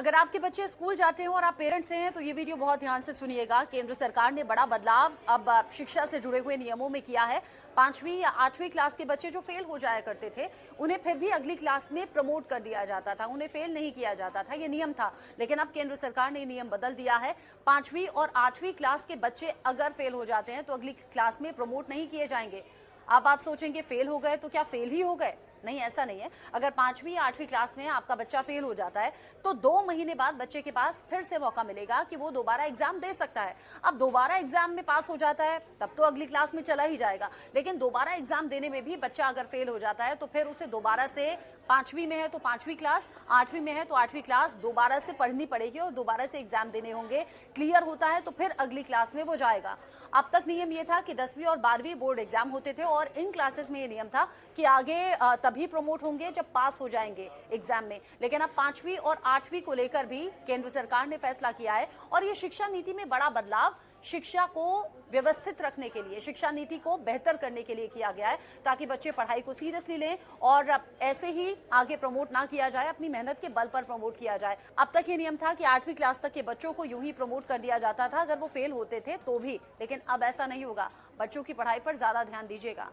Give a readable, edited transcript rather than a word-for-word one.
अगर आपके बच्चे स्कूल जाते हैं और आप पेरेंट्स हैं तो ये वीडियो बहुत ध्यान से सुनिएगा। केंद्र सरकार ने बड़ा बदलाव अब शिक्षा से जुड़े हुए नियमों में किया है। 5वीं या 8वीं क्लास के बच्चे जो फेल हो जाया करते थे, उन्हें फिर भी अगली क्लास में प्रमोट कर दिया जाता था, उन्हें फेल नहीं किया जाता था, ये नियम था। लेकिन अब केंद्र सरकार ने नियम बदल दिया है। 5वीं और 8वीं क्लास के बच्चे अगर फेल हो जाते हैं तो अगली क्लास में प्रमोट नहीं किए जाएंगे। अब आप सोचेंगे फेल हो गए तो क्या फेल ही हो गए? नहीं, ऐसा नहीं है। अगर 5वीं या 8वीं क्लास में आपका बच्चा फेल हो जाता है तो 2 महीने बाद बच्चे के पास फिर से मौका मिलेगा कि वो दोबारा एग्जाम दे सकता है। अब दोबारा एग्जाम में पास हो जाता है तब तो अगली क्लास में चला ही जाएगा, लेकिन दोबारा एग्जाम देने में भी बच्चा अगर फेल हो जाता है तो फिर उसे दोबारा से 5वीं में है तो 5वीं क्लास, 8वीं में है तो 8वीं क्लास दोबारा से पढ़नी पड़ेगी और दोबारा से एग्जाम देने होंगे। क्लियर होता है तो फिर अगली क्लास में वो जाएगा। अब तक नियम ये था कि 10वीं और 12वीं बोर्ड एग्जाम होते थे और इन क्लासेस में ये नियम था कि आगे तभी प्रमोट होंगे जब पास हो जाएंगे एग्जाम में। लेकिन अब 5वीं और 8वीं को लेकर भी केंद्र सरकार ने फैसला किया है और ये शिक्षा नीति में बड़ा बदलाव शिक्षा को व्यवस्थित रखने के लिए, शिक्षा नीति को बेहतर करने के लिए किया गया है, ताकि बच्चे पढ़ाई को सीरियसली लें और ऐसे ही आगे प्रमोट ना किया जाए, अपनी मेहनत के बल पर प्रमोट किया जाए। अब तक ये नियम था कि 8वीं क्लास तक के बच्चों को यूं ही प्रमोट कर दिया जाता था अगर वो फेल होते थे तो भी, लेकिन अब ऐसा नहीं होगा। बच्चों की पढ़ाई पर ज्यादा ध्यान दीजिएगा।